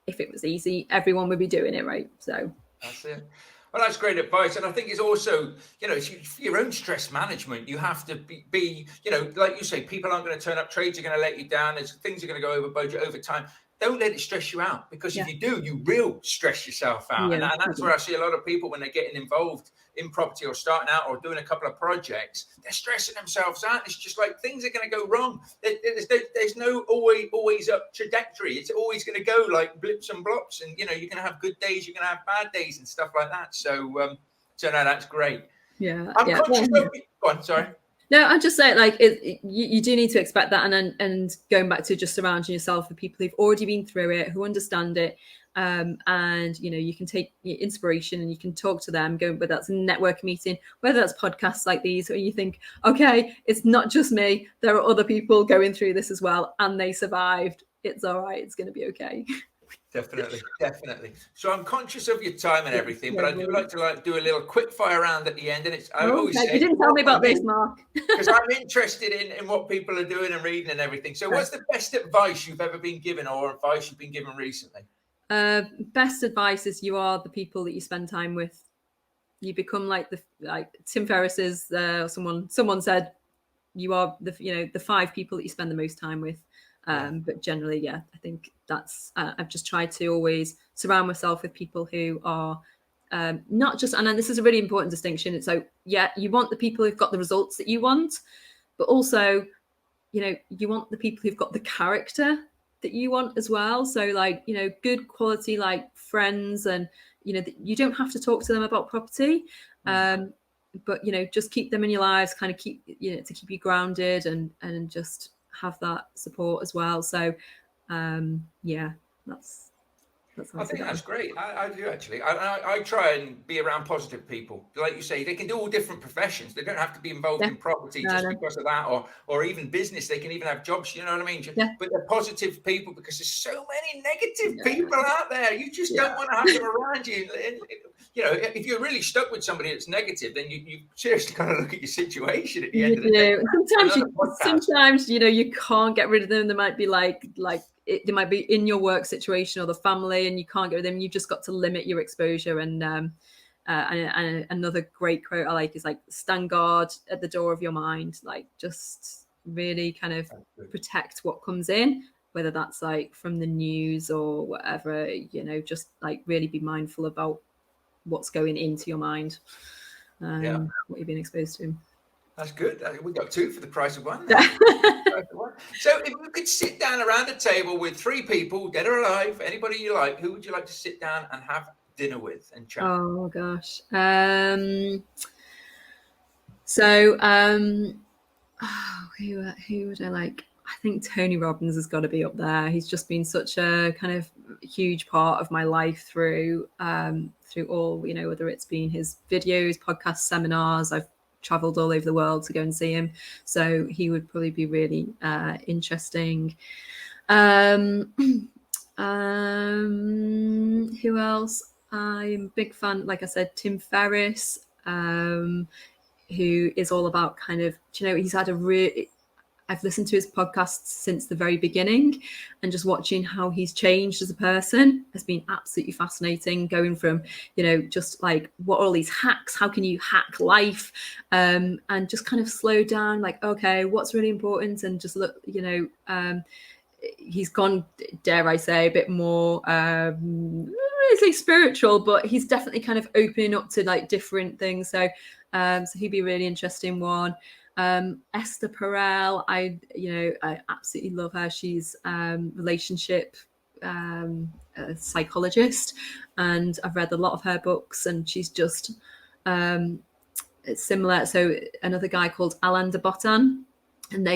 If it was easy, everyone would be doing it, right? So that's it. Well, that's great advice. And I think it's also, for your own stress management, you have to be, like you say, people aren't going to turn up, trades are going to let you down, there's things are going to go over budget over time. Don't let it stress you out, because if you do, you will stress yourself out. And that's where I see a lot of people when they're getting involved in property or starting out or doing a couple of projects, they're stressing themselves out. It's just like things are going to go wrong. There's no always up trajectory. It's always going to go like blips and blops. And, you're going to have good days, you're going to have bad days and stuff like that. So no, that's great. Yeah. I'm conscious of it. Go on, sorry. No, I'm just saying, like, you do need to expect that, and going back to just surrounding yourself with people who've already been through it, who understand it, and you can take inspiration and you can talk to them. Whether that's a networking meeting, whether that's podcasts like these, where you think, okay, it's not just me. There are other people going through this as well, and they survived. It's all right. It's going to be okay. Definitely. So I'm conscious of your time and everything, but I do like to do a little quick fire round at the end. And I always say, you didn't tell me about this, Mark, because I'm interested in what people are doing and reading and everything. So what's the best advice you've ever been given, or advice you've been given recently? Best advice is you are the people that you spend time with. You become like Tim Ferriss's, someone said, you are the 5 people that you spend the most time with. But generally, I think that's I've just tried to always surround myself with people who are not just, and this is a really important distinction. It's so you want the people who've got the results that you want, but also you want the people who've got the character that you want as well. So like good quality like friends, and you don't have to talk to them about property, but just keep them in your lives, kind of keep to keep you grounded and just have that support as well. So I think that's great. I do actually. I try and be around positive people. Like you say, they can do all different professions. They don't have to be involved in property because of that, or even business. They can even have jobs, you know what I mean? But they're positive people, because there's so many negative people out there. You just don't want to have them around you. If you're really stuck with somebody that's negative, then you seriously kind of look at your situation at the end of the day. Sometimes you can't get rid of them. They might be they might be in your work situation or the family, and you can't get rid of them. You've just got to limit your exposure. And another great quote I like is like, stand guard at the door of your mind. Like, just really kind of protect what comes in, whether that's like from the news or whatever. Just like really be mindful about what's going into your mind, what you've been exposed to. That's good. We got 2 for the price of 1. So if we could sit down around a table with 3 people, dead or alive, anybody you like, who would you like to sit down and have dinner with and chat? Oh gosh. Who would I like? I think Tony Robbins has got to be up there. He's just been such a kind of huge part of my life through all, whether it's been his videos, podcasts, seminars. I've traveled all over the world to go and see him, so he would probably be really interesting. Who else? I'm a big fan, like I said, Tim Ferriss, who is all about kind of, he's had I've listened to his podcasts since the very beginning, and just watching how he's changed as a person has been absolutely fascinating. Going from, just like, what are all these hacks? How can you hack life? And just kind of slow down, like, okay, what's really important? And just look, he's gone, dare I say, a bit more, I say spiritual, but he's definitely kind of opening up to like different things. So he'd be a really interesting one. Esther Perel, I absolutely love her. She's relationship a psychologist, and I've read a lot of her books, and she's just it's similar. So another guy called Alain de Botton, and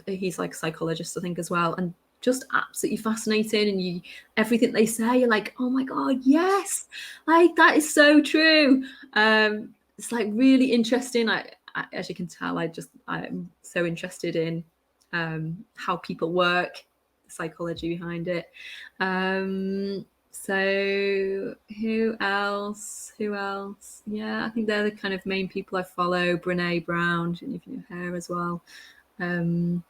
he's like a psychologist, I think, as well, and just absolutely fascinating. And everything they say, you're like, oh my god, yes, like that is so true. It's like really interesting. I as you can tell, I'm so interested in how people work, the psychology behind it. So who else? Yeah, I think they're the kind of main people I follow. Brene Brown, if you know her as well. And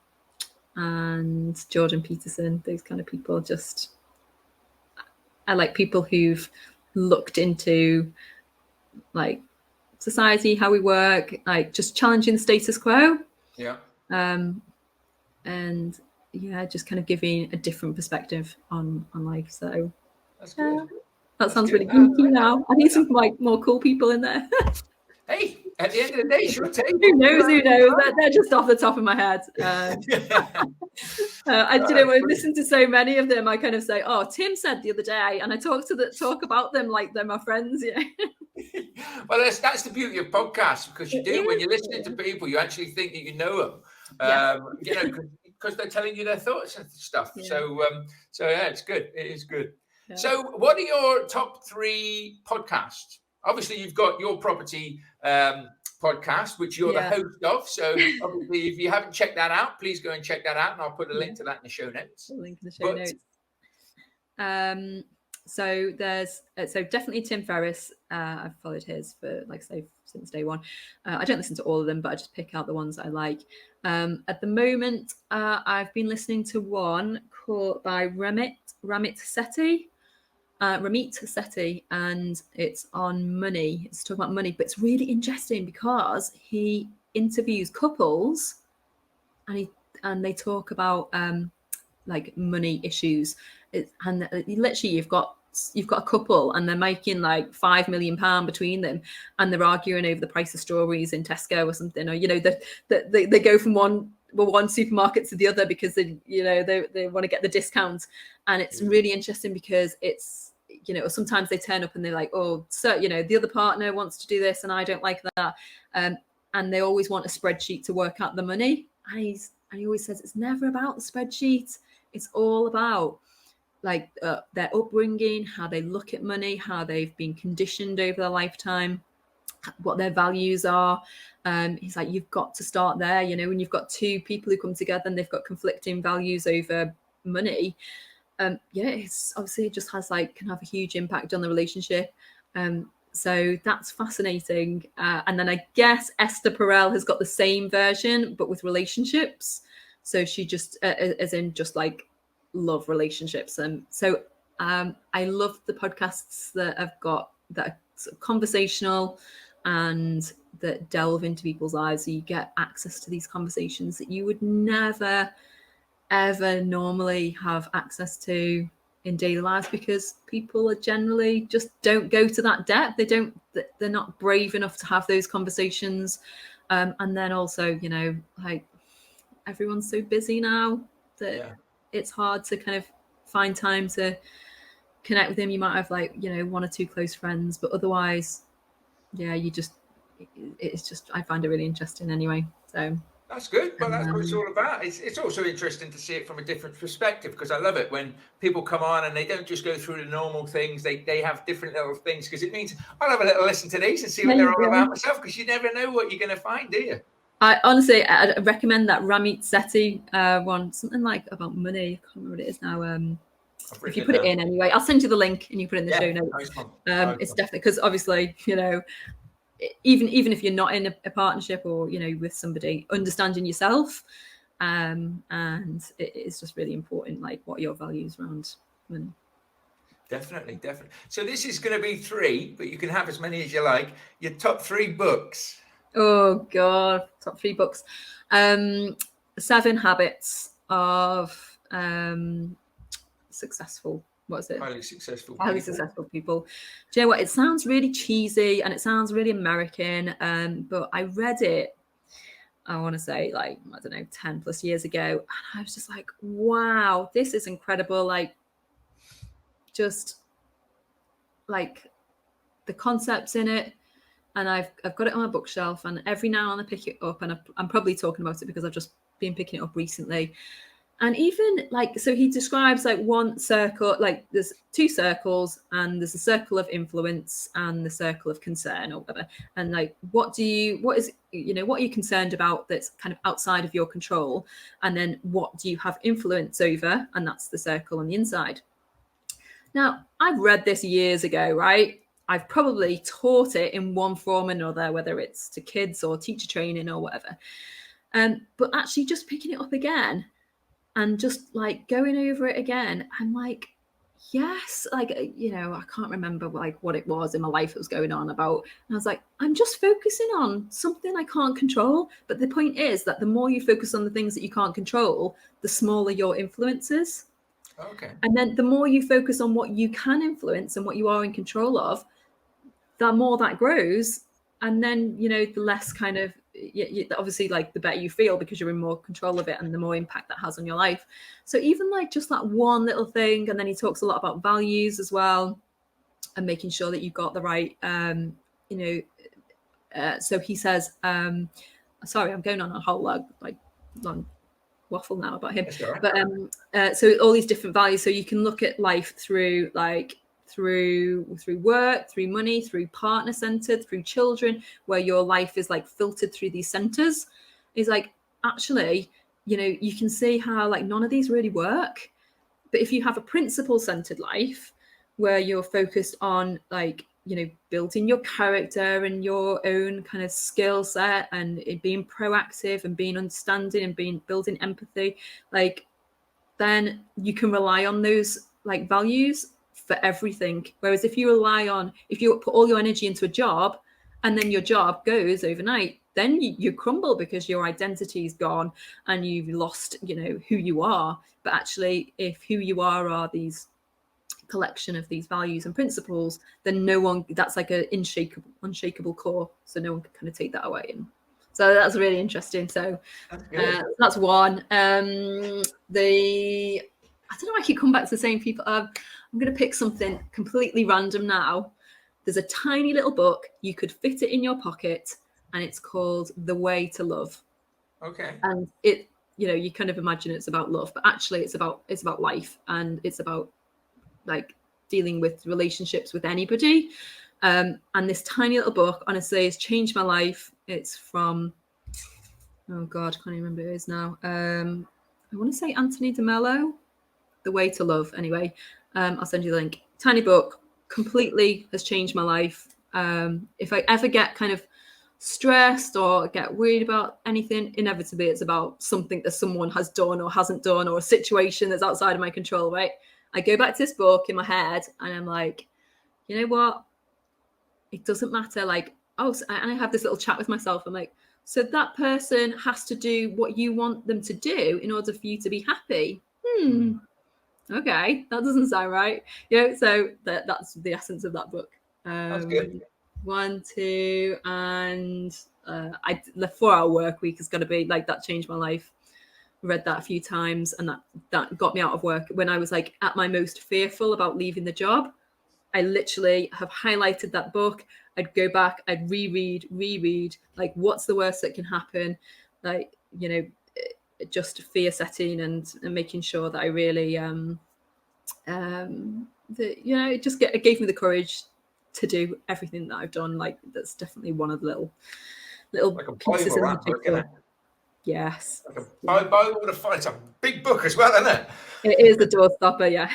Jordan Peterson, those kind of people. I like people who've looked into like society, how we work, like just challenging the status quo. Yeah. And yeah, just kind of giving a different perspective on life. So that's good. That sounds really geeky now. I need some like more cool people in there. Hey, at the end of the day, it's your table. Who knows? They're just off the top of my head. I've listened to so many of them. I kind of say, "Oh, Tim said the other day," and I talk about them like they're my friends. Yeah. Well, that's the beauty of podcasts, because when you're listening to people, you actually think that you know them. Because they're telling you their thoughts and stuff. Yeah. So yeah, it's good. It is good. Yeah. So, what are your top 3 podcasts? Obviously, you've got your property podcast, which you're the host of. So, obviously, if you haven't checked that out, please go and check that out, and I'll put a link to that in the show notes. So there's definitely Tim Ferriss. I've followed his for, like I say, since day one. I don't listen to all of them, but I just pick out the ones I like. At the moment, I've been listening to one called by Ramit Sethi. And it's on money. It's talking about money, but it's really interesting because he interviews couples, and they talk about like money issues. Literally, you've got a couple, and they're making like £5 million between them, and they're arguing over the price of strawberries in Tesco or something, or they go from one supermarket to the other because they want to get the discount. And it's really interesting because it's, sometimes they turn up and they're like, oh, so the other partner wants to do this and I don't like that, and they always want a spreadsheet to work out the money. And he always says it's never about the spreadsheet. It's all about like their upbringing, how they look at money, how they've been conditioned over their lifetime, what their values are. He's like, you've got to start there. When you've got 2 people who come together and they've got conflicting values over money, it's obviously, it just can have a huge impact on the relationship. So that's fascinating. And then I guess Esther Perel has got the same version, but with relationships. So she just, as in just like love relationships. So I love the podcasts that are sort of conversational and that delve into people's lives. So you get access to these conversations that you would never, ever normally have access to in daily lives, because people are generally just don't go to that depth. They're not brave enough to have those conversations. And then also, like everyone's so busy now that it's hard to kind of find time to connect with them. You might have 1 or 2 close friends, but otherwise, it's just, I find it really interesting anyway. So that's good. Well, that's what it's all about. It's also interesting to see it from a different perspective, because I love it when people come on and they don't just go through the normal things. They have different little things, because it means I'll have a little listen to these and see what they're all about myself, because you never know what you're going to find, do you? I recommend that Ramit Sethi one, something like about money. I can't remember what it is now. If you put it in anyway, I'll send you the link and you put it in the show notes. Nice. It's definitely, because obviously, even if you're not in a partnership or with somebody, understanding yourself and it's just really important, like what are your values around money. Definitely. So this is going to be 3, but you can have as many as you like. Your top 3 books. Oh God, top 3 books. 7 Habits of Successful. What is it? Highly successful people. Do you know what? It sounds really cheesy and it sounds really American, but I read it, I want to say, like, I don't know, 10 plus years ago. And I was just like, wow, this is incredible. Like, just like the concepts in it. And I've got it on my bookshelf, and every now and then I pick it up, and I'm probably talking about it because I've just been picking it up recently. And even like, so he describes like one circle, like there's 2 circles, and there's a circle of influence and the circle of concern or whatever. And like, what are you concerned about that's kind of outside of your control? And then what do you have influence over? And that's the circle on the inside. Now, I've read this years ago, right? I've probably taught it in one form or another, whether it's to kids or teacher training or whatever. But actually just picking it up again and just like going over it again, I'm like, yes, like, I can't remember like what it was in my life that was going on about. And I was like, I'm just focusing on something I can't control. But the point is that the more you focus on the things that you can't control, the smaller your influence is. Okay. And then the more you focus on what you can influence and what you are in control of, the more that grows. And then, the less kind of, obviously, like the better you feel because you're in more control of it and the more impact that has on your life. So even like just that one little thing. And then he talks a lot about values as well and making sure that you've got the right, so he says, sorry, I'm going on a whole long waffle now about him. Right. But so all these different values. So you can look at life through like, through work, through money, through partner centered, through children, where your life is like filtered through these centers. Is like, actually, you can see how like none of these really work. But if you have a principle centered life where you're focused on like, building your character and your own kind of skill set and being proactive and being understanding and building empathy, like, then you can rely on those like values for everything. Whereas if you put all your energy into a job and then your job goes overnight, then you crumble because your identity is gone and you've lost, who you are. But actually, if who you are these collection of these values and principles, then that's like an unshakable core. So no one can kind of take that away. And so that's really interesting. So that's one. I don't know why I keep coming back to the same people. I'm going to pick something completely random now. There's a tiny little book. You could fit it in your pocket, and it's called The Way to Love. Okay. And it, you kind of imagine it's about love, but actually it's about life, and it's about like dealing with relationships with anybody. And this tiny little book, honestly, has changed my life. It's from, oh God, I can't even remember who it is now. I want to say Anthony DeMello. The Way to Love. Anyway, I'll send you the link. Tiny book, completely has changed my life. If I ever get kind of stressed or get worried about anything, inevitably it's about something that someone has done or hasn't done, or a situation that's outside of my control, right? I go back to this book in my head and I'm like, you know what? It doesn't matter. Like, and I have this little chat with myself. I'm like, so that person has to do what you want them to do in order for you to be happy. Okay, that doesn't sound right. So that's the essence of that book. That's good. 1, 2, and the 4-hour work week is going to be like, that changed my life. Read that a few times, and that got me out of work when I was like at my most fearful about leaving the job. I literally have highlighted that book. I'd go back, I'd reread, like, what's the worst that can happen? Like, just fear setting and making sure that I really, it gave me the courage to do everything that I've done. Like, that's definitely one of the little like a pieces in the jigsaw. Yes. Like a Bible with a fire. It's a big book as well, isn't it? It is a doorstopper, yeah.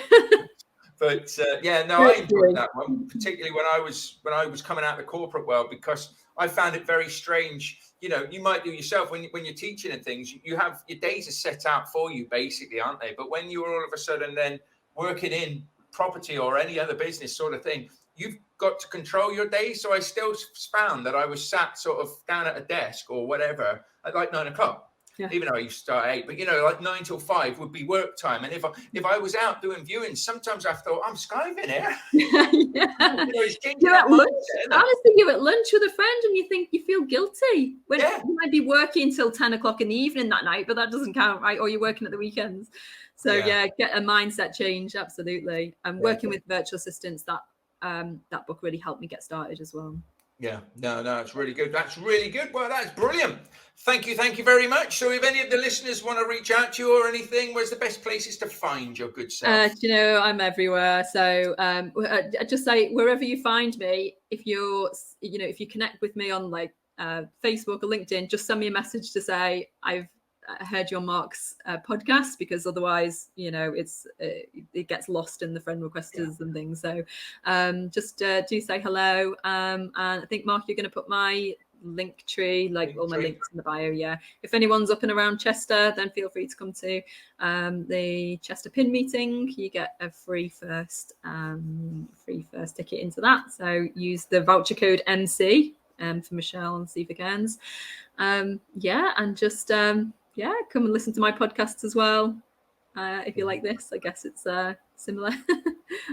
But yeah, no, I Very enjoyed true. that one, particularly when I was coming out of the corporate world, because I found it very strange. You know, you might do yourself when you're teaching and things. You have your days are set out for you, basically, aren't they? But when you're all of a sudden then working in property or any other business sort of thing, you've got to control your days. So I still found that I was sat sort of down at a desk or whatever at like 9 o'clock. Yeah. Even though I used to start at 8, but you know, like 9 till 5 would be work time. And if I was out doing viewings, sometimes I thought I'm skiving here. Yeah. You know, it's changing You're that at lunch. mindset, isn't it? Honestly, you're at lunch with a friend and you feel guilty when Yeah. you might be working till 10 o'clock in the evening that night, but that doesn't count, right? Or you're working at the weekends. So Yeah. get a mindset change. Absolutely. And working with virtual assistants, that book really helped me get started as well. Yeah, no, it's really good. That's really good. Well, that's brilliant. Thank you very much. So if any of the listeners want to reach out to you or anything, where's the best places to find your good self? You know, I'm everywhere. So I just say wherever you find me, if you connect with me on like Facebook or LinkedIn, just send me a message to say I've heard your Mark's podcast, because otherwise, you know, it gets lost in the friend requesters and things. So just do say hello. And I think, Mark, you're going to put my link tree, like all my links in the bio. Yeah. If anyone's up and around Chester, then feel free to come to the Chester Pin meeting. You get a free first ticket into that. So use the voucher code MC for Michelle and Steve Cairns. And just come and listen to my podcasts as well. If you like this, I guess it's similar.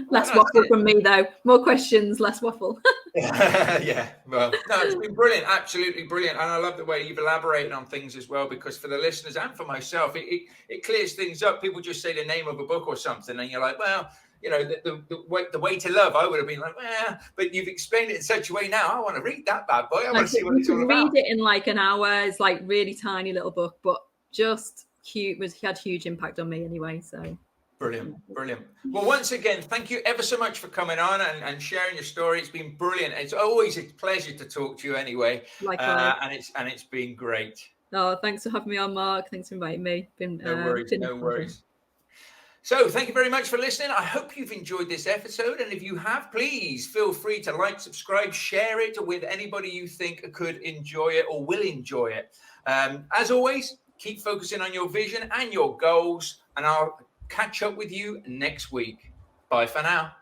Less waffle from me, though. More questions, less waffle. Yeah, well, no, it's been brilliant, absolutely brilliant, and I love the way you've elaborated on things as well, because for the listeners and for myself, it clears things up. People just say the name of a book or something, and you're like, well, you know, the way to love. I would have been like, well, but you've explained it in such a way now. I want to read that bad boy. I want to see what it's all about. Read it in like an hour. It's like really tiny little book, but just had huge impact on me anyway. So. Brilliant. Well, once again, thank you ever so much for coming on and sharing your story. It's been brilliant. It's always a pleasure to talk to you anyway. Likewise. And it's been great. Oh, thanks for having me on, Mark. Thanks for inviting me. No worries. So thank you very much for listening. I hope you've enjoyed this episode. And if you have, please feel free to like, subscribe, share it with anybody you think could enjoy it or will enjoy it. As always, keep focusing on your vision and your goals, and I'll catch up with you next week. Bye for now.